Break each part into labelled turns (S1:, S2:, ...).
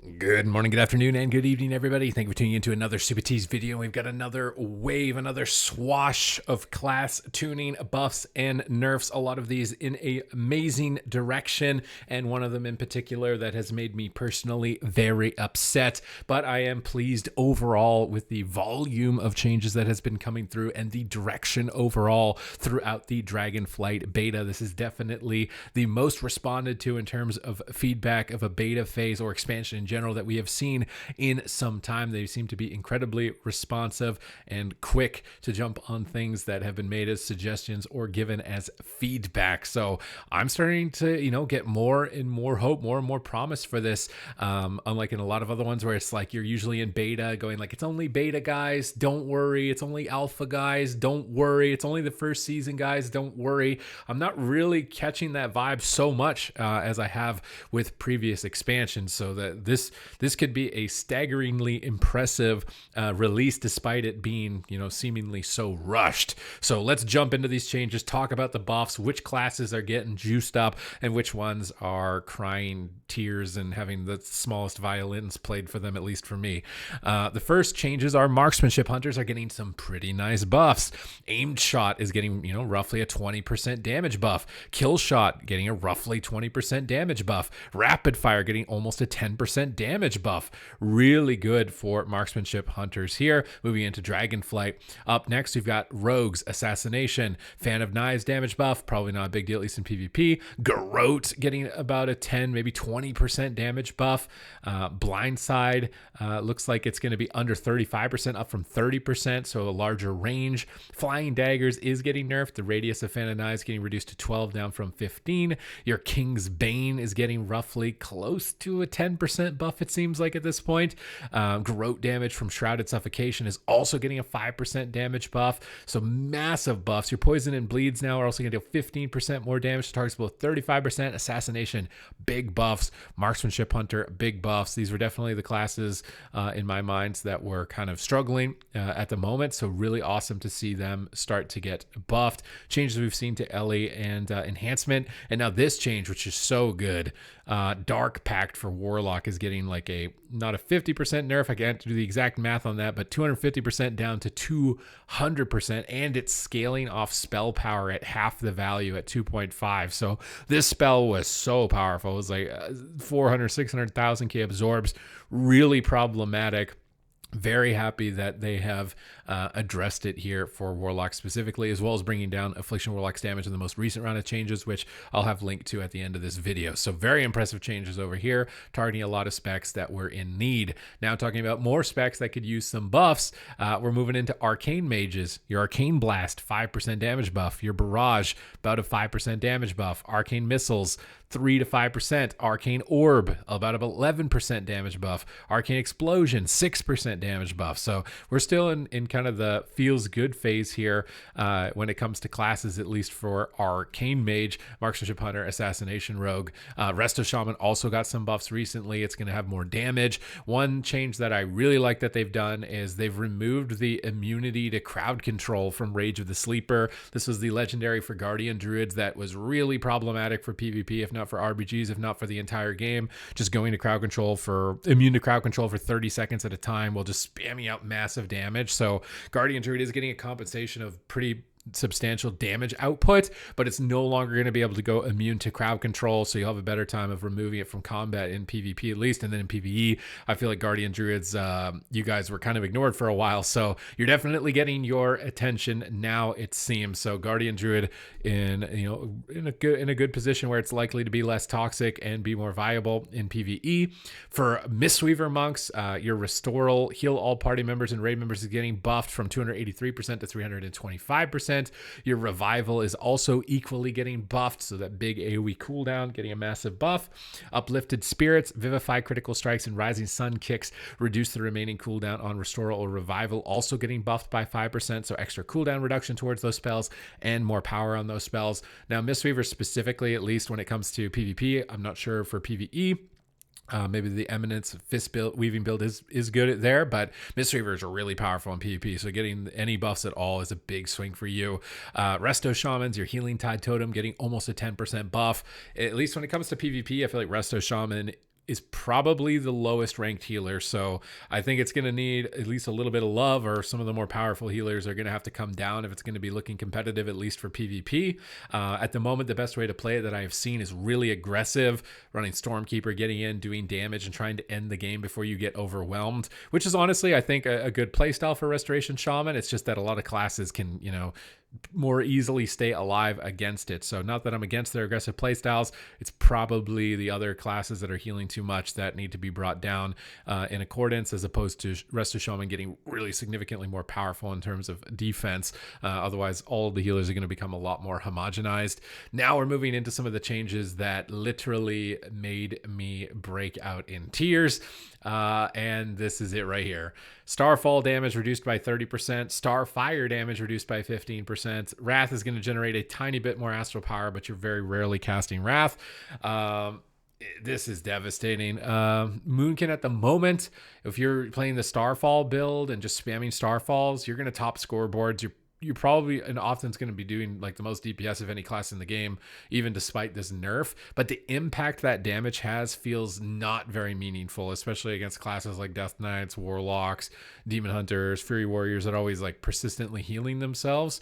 S1: Good morning, good afternoon, and good evening, everybody. Thank you for tuning into another Supatease video. We've got another wave, another swash of class tuning buffs and nerfs. A lot of these in a amazing direction, and one of them in particular that has made me personally very upset. But I am pleased overall with the volume of changes that has been coming through and the direction overall throughout the Dragonflight beta. This is definitely the most responded to in terms of feedback of a beta phase or expansion in general that we have seen in some time. They seem to be incredibly responsive and quick to jump on things that have been made as suggestions or given as feedback. So I'm starting to, get more and more hope, more and more promise for this. Unlike in a lot of other ones where it's like you're usually in beta going like, it's only beta guys, don't worry. It's only alpha guys, don't worry. It's only the first season guys, don't worry. I'm not really catching that vibe so much as I have with previous expansions. So that this could be a staggeringly impressive release despite it being, seemingly so rushed. So let's jump into these changes, talk about the buffs, which classes are getting juiced up and which ones are crying tears and having the smallest violins played for them, at least for me. The first changes are marksmanship hunters are getting some pretty nice buffs. Aimed shot is getting, roughly a 20% damage buff. Kill shot getting a roughly 20% damage buff. Rapid fire getting almost a 10% damage buff. Really good for marksmanship hunters here. Moving into Dragonflight. Up next, we've got rogues, assassination, fan of knives damage buff. Probably not a big deal, at least in PvP. Garrote getting about a 10, maybe 20% damage buff. Blindside looks like it's going to be under 35%, up from 30%, so a larger range. Flying daggers is getting nerfed. The radius of fan of knives getting reduced to 12, down from 15. Your King's Bane is getting roughly close to a 10% buff, it seems like at this point. Garrote damage from Shrouded Suffocation is also getting a 5% damage buff. So massive buffs. Your Poison and Bleeds now are also going to do 15% more damage to targets below 35%. Assassination, big buffs. Marksmanship Hunter, big buffs. These were definitely the classes in my mind that were kind of struggling at the moment. So really awesome to see them start to get buffed. Changes we've seen to Ellie and enhancement. And now this change, which is so good. Dark Pact for Warlock is getting like not a 50% nerf. I can't do the exact math on that, but 250% down to 200%. And it's scaling off spell power at half the value at 2.5. So this spell was so powerful. It was like 400, 600,000 K absorbs. Really problematic. Very happy that they have addressed it here for Warlock specifically, as well as bringing down Affliction Warlock's damage in the most recent round of changes, which I'll have linked to at the end of this video. So very impressive changes over here, targeting a lot of specs that were in need. Now talking about more specs that could use some buffs, we're moving into Arcane Mages. Your Arcane Blast, 5% damage buff. Your Barrage, about a 5% damage buff. Arcane Missiles, 3 to 5%. Arcane Orb, about 11% damage buff. Arcane Explosion, 6% damage buff. So we're still in kind of the feels good phase here when it comes to classes, at least for Arcane Mage, Marksmanship Hunter, Assassination Rogue. Resto Shaman also got some buffs recently. It's going to have more damage. One change that I really like that they've done is they've removed the immunity to crowd control from Rage of the Sleeper. This was the legendary for Guardian Druids that was really problematic for PvP, if not for RBGs, if not for the entire game. Just going to crowd control immune to crowd control for 30 seconds at a time while just spamming out massive damage. So Guardian Druid is getting a compensation of pretty substantial damage output, but it's no longer going to be able to go immune to crowd control, so you'll have a better time of removing it from combat in PvP at least. And then in PvE, I feel like Guardian Druids, you guys were kind of ignored for a while, so you're definitely getting your attention now, it seems. So Guardian Druid in a good position where it's likely to be less toxic and be more viable in PvE. For Mistweaver monks, your Restoral, heal all party members and raid members is getting buffed from 283% to 325%. Your Revival is also equally getting buffed, so that big AoE cooldown getting a massive buff. Uplifted Spirits, Vivify critical strikes, and Rising Sun kicks reduce the remaining cooldown on Restoral or Revival, also getting buffed by 5%, so extra cooldown reduction towards those spells and more power on those spells. Now Mistweaver specifically, at least when it comes to PvP, I'm not sure for PvE. Maybe the Eminence Fist Weaving build is good there, but Mistweavers are really powerful in PvP, so getting any buffs at all is a big swing for you. Resto Shamans, your Healing Tide Totem, getting almost a 10% buff. At least when it comes to PvP, I feel like Resto Shaman is probably the lowest ranked healer. So I think it's going to need at least a little bit of love, or some of the more powerful healers are going to have to come down if it's going to be looking competitive, at least for PvP. At the moment, the best way to play it that I have seen is really aggressive, running Stormkeeper, getting in, doing damage, and trying to end the game before you get overwhelmed, which is honestly, I think, a good playstyle for Restoration Shaman. It's just that a lot of classes can, more easily stay alive against it. So not that I'm against their aggressive playstyles, it's probably the other classes that are healing too much that need to be brought down in accordance, as opposed to Resto Shaman getting really significantly more powerful in terms of defense. Otherwise, all of the healers are going to become a lot more homogenized. Now we're moving into some of the changes that literally made me break out in tears. And this is it right here. Starfall damage reduced by 30%. Starfire damage reduced by 15%. Wrath is going to generate a tiny bit more astral power, but you're very rarely casting Wrath. This is devastating. Moonkin at the moment, if you're playing the Starfall build and just spamming Starfalls, you're going to top scoreboards. You're probably and often it's going to be doing like the most DPS of any class in the game, even despite this nerf. But the impact that damage has feels not very meaningful, especially against classes like Death Knights, Warlocks, Demon Hunters, Fury Warriors that are always like persistently healing themselves.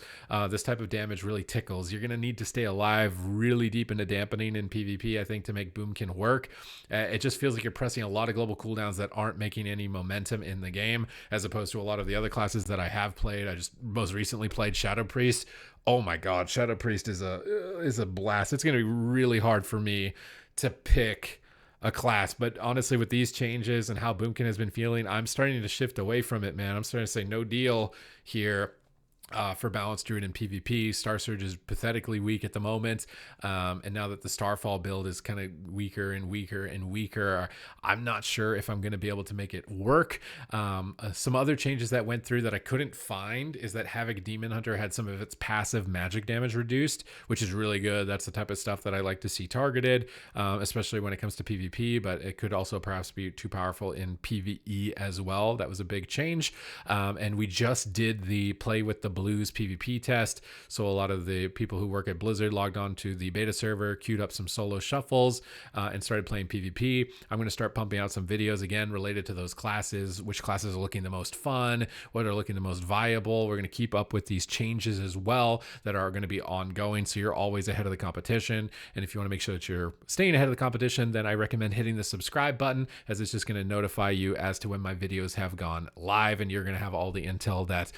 S1: This type of damage really tickles. You're going to need to stay alive really deep into dampening in PvP, I think, to make Boomkin work. It just feels like you're pressing a lot of global cooldowns that aren't making any momentum in the game, as opposed to a lot of the other classes that I have played. I just most recently played Shadow Priest. Oh my god, Shadow Priest is a blast. It's going to be really hard for me to pick a class, but honestly, with these changes and how Boomkin has been feeling, I'm starting to shift away from it, man. I'm starting to say no deal here. For balanced druid and PvP. Star Surge is pathetically weak at the moment, and now that the Starfall build is kind of weaker and weaker and weaker, I'm not sure if I'm going to be able to make it work. Some other changes that went through that I couldn't find is that Havoc Demon Hunter had some of its passive magic damage reduced, which is really good. That's the type of stuff that I like to see targeted, especially when it comes to PvP, but it could also perhaps be too powerful in PvE as well. That was a big change, and we just did the play with the Blues PvP test. So a lot of the people who work at Blizzard logged on to the beta server, queued up some solo shuffles, and started playing PvP. I'm going to start pumping out some videos again related to those classes, which classes are looking the most fun, what are looking the most viable. We're going to keep up with these changes as well that are going to be ongoing, so you're always ahead of the competition. And if you want to make sure that you're staying ahead of the competition, then I recommend hitting the subscribe button, as it's just going to notify you as to when my videos have gone live, and you're going to have all the intel that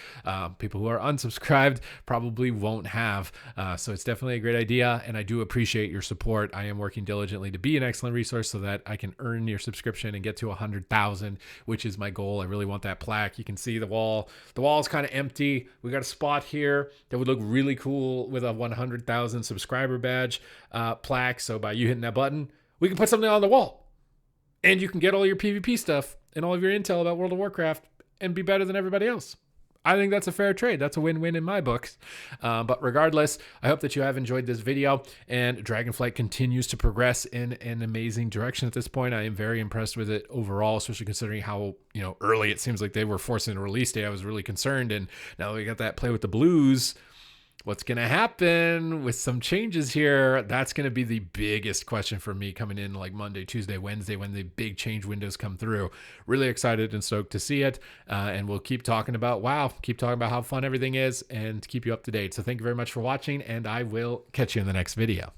S1: people who are unsubscribed probably won't have. So it's definitely a great idea, and I do appreciate your support. I am working diligently to be an excellent resource so that I can earn your subscription and get to 100,000, which is my goal. I really want that plaque. You can see the wall. The wall is kind of empty. We got a spot here that would look really cool with a 100,000 subscriber badge plaque. So by you hitting that button, we can put something on the wall, and you can get all your PvP stuff and all of your intel about World of Warcraft and be better than everybody else. I think that's a fair trade. That's a win-win in my books. But regardless, I hope that you have enjoyed this video, and Dragonflight continues to progress in an amazing direction at this point. I am very impressed with it overall, especially considering how, early it seems like they were forcing a release date. I was really concerned, and now that we got that play with the Blues, what's going to happen with some changes here? That's going to be the biggest question for me coming in like Monday, Tuesday, Wednesday, when the big change windows come through. Really excited and stoked to see it. And we'll keep talking about how fun everything is, and keep you up to date. So thank you very much for watching, and I will catch you in the next video.